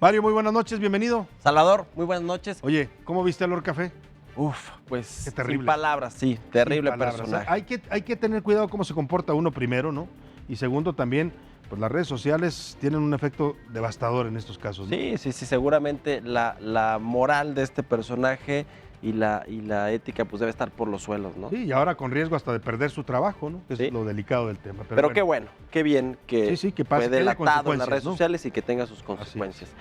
Mario, muy buenas noches, bienvenido. Salvador, muy buenas noches. Oye, ¿cómo viste a Lord Café? Pues qué terrible. sin palabras, sí, terrible Sin palabras. personaje. O sea, hay que tener cuidado cómo se comporta uno primero, ¿no? Y segundo también, pues las redes sociales tienen un efecto devastador en estos casos, ¿no? Sí, seguramente la moral de este personaje y la ética pues debe estar por los suelos, ¿no? Sí, y ahora con riesgo hasta de perder su trabajo, ¿no? Que Sí. es lo delicado del tema. Pero qué bueno, qué bien que, que pase, fue que haya delatado en las redes consecuencias, ¿no? sociales y que tenga sus consecuencias.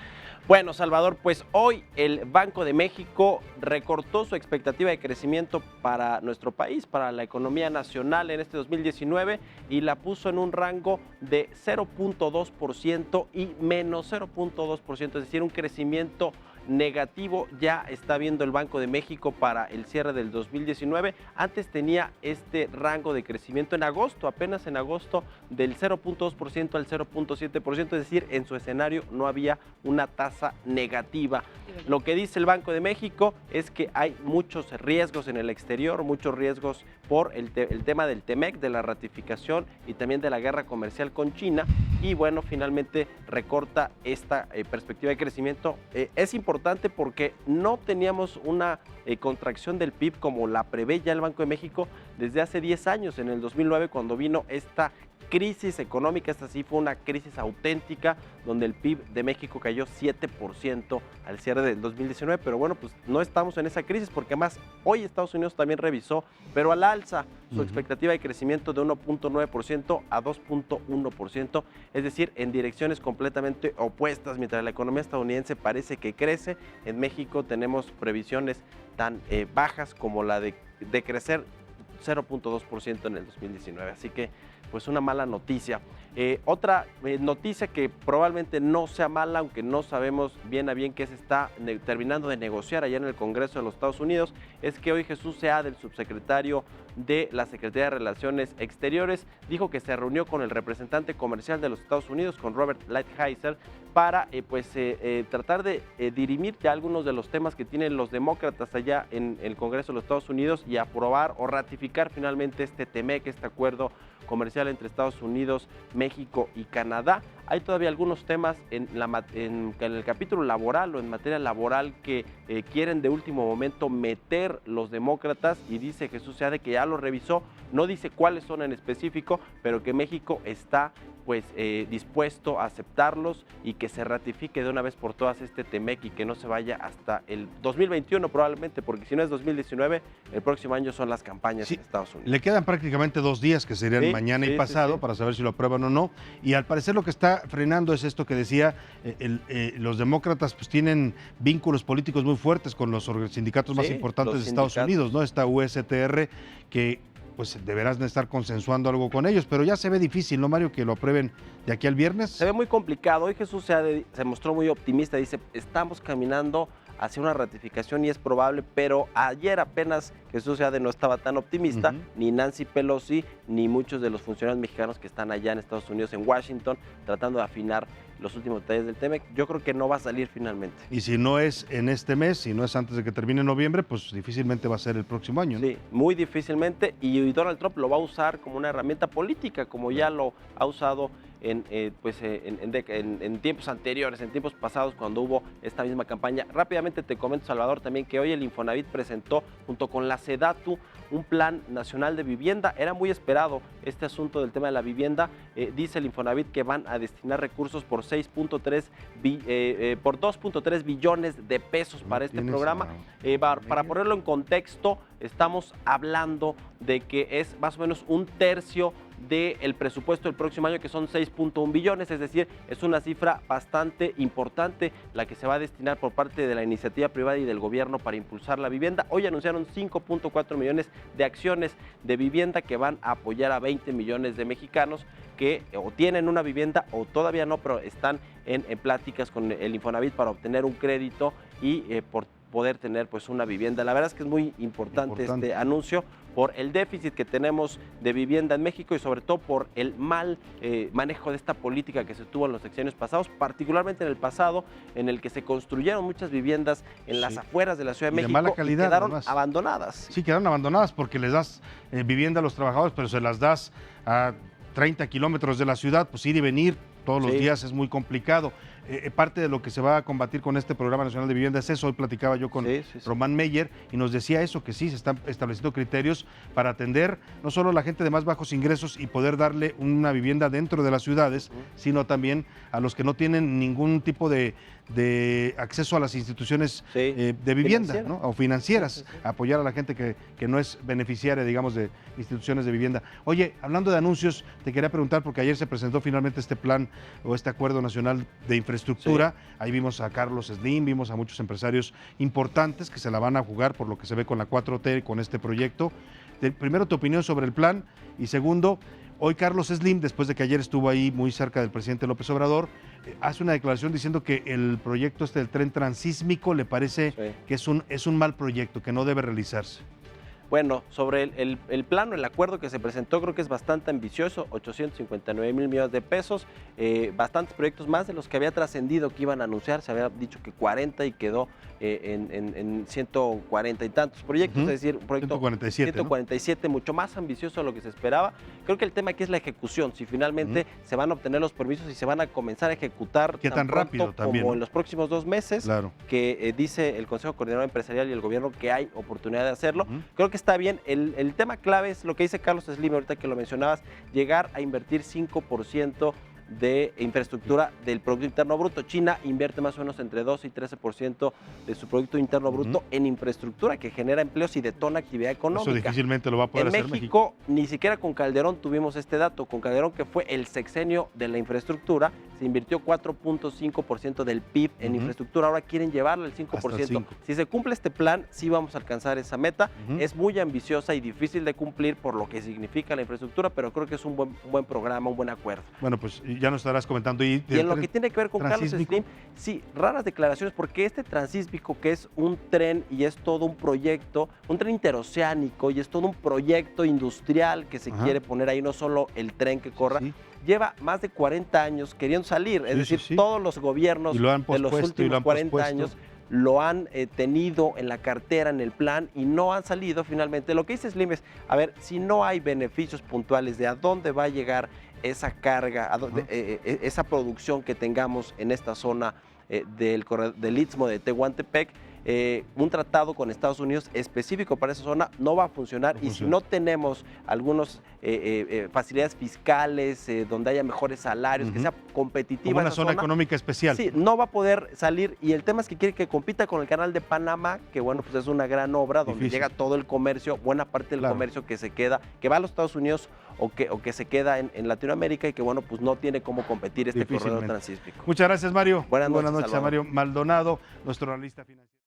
Bueno, Salvador, pues hoy el Banco de México recortó su expectativa de crecimiento para nuestro país, para la economía nacional en este 2019 y la puso en un rango de 0.2% y menos 0.2%, es decir, un crecimiento negativo ya está viendo el Banco de México para el cierre del 2019. Antes tenía este rango de crecimiento en agosto, apenas en agosto, del 0.2% al 0.7%, es decir, en su escenario no había una tasa negativa. Lo que dice el Banco de México es que hay muchos riesgos en el exterior, muchos riesgos por el tema del TEMEC, de la ratificación y también de la guerra comercial con China, y bueno, finalmente recorta esta perspectiva de crecimiento. Es importante porque no teníamos una contracción del PIB como la prevé ya el Banco de México desde hace 10 años, en el 2009, cuando vino esta crisis económica. Esta sí fue una crisis auténtica, donde el PIB de México cayó 7% al cierre del 2019, pero bueno, pues no estamos en esa crisis, porque además hoy Estados Unidos también revisó, pero al alza, su expectativa de crecimiento de 1.9% a 2.1%, es decir, en direcciones completamente opuestas. Mientras la economía estadounidense parece que crece, en México tenemos previsiones tan bajas como la de crecer 0.2% en el 2019, así que pues una mala noticia. Otra noticia que probablemente no sea mala, aunque no sabemos bien a bien qué se está terminando de negociar allá en el Congreso de los Estados Unidos, es que hoy Jesús Seade, el subsecretario de la Secretaría de Relaciones Exteriores, dijo que se reunió con el representante comercial de los Estados Unidos, con Robert Lighthizer, para tratar de dirimir ya algunos de los temas que tienen los demócratas allá en el Congreso de los Estados Unidos y aprobar o ratificar finalmente este TEMEC, este acuerdo comercial entre Estados Unidos, México y Canadá. Hay todavía algunos temas en el capítulo laboral o en materia laboral que quieren de último momento meter los demócratas, y dice Jesús Seade que ya lo revisó, no dice cuáles son en específico, pero que México está dispuesto a aceptarlos y que se ratifique de una vez por todas este TEMEC y que no se vaya hasta el 2021 probablemente, porque si no es 2019, el próximo año son las campañas en Estados Unidos. Le quedan prácticamente 2 días, que serían mañana y pasado, para saber si lo aprueban o no, y al parecer lo que está frenando es esto que decía, los demócratas pues tienen vínculos políticos muy fuertes con los sindicatos más importantes de Estados Unidos, ¿no? Esta USTR, que pues deberás de estar consensuando algo con ellos, pero ya se ve difícil, ¿no, Mario, que lo aprueben de aquí al viernes? Se ve muy complicado. Hoy Jesús Seade se mostró muy optimista, dice, estamos caminando hacia una ratificación y es probable, pero ayer apenas Jesús Seade no estaba tan optimista, ni Nancy Pelosi, ni muchos de los funcionarios mexicanos que están allá en Estados Unidos, en Washington, tratando de afinar los últimos detalles del TEMEC. Yo creo que no va a salir finalmente. Y si no es en este mes, si no es antes de que termine noviembre, pues difícilmente va a ser el próximo año, ¿no? Sí, muy difícilmente, y Donald Trump lo va a usar como una herramienta política, como ya lo ha usado en tiempos anteriores, en tiempos pasados, cuando hubo esta misma campaña. Rápidamente te comento, Salvador, también que hoy el Infonavit presentó, junto con la SEDATU, un plan nacional de vivienda. Era muy esperado este asunto del tema de la vivienda. Dice el Infonavit que van a destinar recursos por 2.3 billones de pesos para este programa. Para ponerlo en contexto, estamos hablando de que es más o menos un tercio del presupuesto del próximo año, que son 6.1 billones, es decir, es una cifra bastante importante la que se va a destinar por parte de la iniciativa privada y del gobierno para impulsar la vivienda. Hoy anunciaron 5.4 millones de acciones de vivienda que van a apoyar a 20 millones de mexicanos que o tienen una vivienda o todavía no, pero están en pláticas con el Infonavit para obtener un crédito y por poder tener pues una vivienda. La verdad es que es muy importante este anuncio por el déficit que tenemos de vivienda en México y sobre todo por el mal manejo de esta política que se tuvo en los sexenios pasados, particularmente en el pasado, en el que se construyeron muchas viviendas en las afueras de la Ciudad de México, mala calidad, y quedaron abandonadas. Sí, quedaron abandonadas porque les das vivienda a los trabajadores, pero se las das a 30 kilómetros de la ciudad, pues ir y venir todos los días es muy complicado. parte de lo que se va a combatir con este Programa Nacional de Vivienda es eso. Hoy platicaba yo con Román Meyer y nos decía eso, que sí, se están estableciendo criterios para atender no solo a la gente de más bajos ingresos y poder darle una vivienda dentro de las ciudades, sino también a los que no tienen ningún tipo de acceso a las instituciones de vivienda, ¿no? O financieras, apoyar a la gente que no es beneficiaria, digamos, de instituciones de vivienda. Oye, hablando de anuncios, te quería preguntar, porque ayer se presentó finalmente este plan o este Acuerdo Nacional de Infraestructura. Ahí vimos a Carlos Slim, vimos a muchos empresarios importantes que se la van a jugar por lo que se ve con la 4T, con este proyecto. Primero, tu opinión sobre el plan, y segundo, hoy Carlos Slim, después de que ayer estuvo ahí muy cerca del presidente López Obrador, hace una declaración diciendo que el proyecto del tren transísmico le parece que es un mal proyecto, que no debe realizarse. Bueno, sobre el plano, el acuerdo que se presentó, creo que es bastante ambicioso, 859,000 millones de pesos, bastantes proyectos más de los que había trascendido que iban a anunciar. Se había dicho que 40 y quedó en 140 y tantos proyectos, es decir, un proyecto 147, ¿no? Mucho más ambicioso de lo que se esperaba. Creo que el tema aquí es la ejecución, si finalmente se van a obtener los permisos y se van a comenzar a ejecutar tan rápido también, como ¿no? en los próximos 2 meses, que dice el Consejo Coordinador Empresarial y el gobierno que hay oportunidad de hacerlo. Creo que está bien. El tema clave es lo que dice Carlos Slim, ahorita que lo mencionabas, llegar a invertir 5% de infraestructura del Producto Interno Bruto. China invierte más o menos entre 12 y 13% de su Producto Interno Bruto en infraestructura, que genera empleos y detona actividad económica. Eso difícilmente lo va a poder hacer México. Ni siquiera con Calderón tuvimos este dato. Con Calderón, que fue el sexenio de la infraestructura, se invirtió 4.5% del PIB en infraestructura. Ahora quieren llevarlo al 5%. Si se cumple este plan, sí vamos a alcanzar esa meta. Es muy ambiciosa y difícil de cumplir por lo que significa la infraestructura, pero creo que es un buen programa, un buen acuerdo. Bueno, pues ya nos estarás comentando. Y en lo que tiene que ver con Carlos Slim, sí, raras declaraciones, porque este transísmico, que es un tren y es todo un proyecto, un tren interoceánico y es todo un proyecto industrial que se quiere poner ahí, no solo el tren que corra, lleva más de 40 años queriendo salir, es decir, todos los gobiernos de los últimos 40 años lo han tenido en la cartera, en el plan, y no han salido finalmente. Lo que dice Slim es, a ver, si no hay beneficios puntuales de a dónde va a llegar esa carga, esa producción que tengamos en esta zona del Istmo de Tehuantepec, un tratado con Estados Unidos específico para esa zona no va a funcionar. Y si no tenemos algunas facilidades fiscales, donde haya mejores salarios, que sea competitiva, como una zona económica especial, sí, no va a poder salir. Y el tema es que quiere que compita con el Canal de Panamá, que bueno, pues es una gran obra donde llega todo el comercio, buena parte del comercio que se queda, que va a los Estados Unidos o que se queda en Latinoamérica, y que bueno, pues no tiene cómo competir este corredor transísmico. Muchas gracias, Mario. Buenas noches a Mario Maldonado, nuestro analista financiero.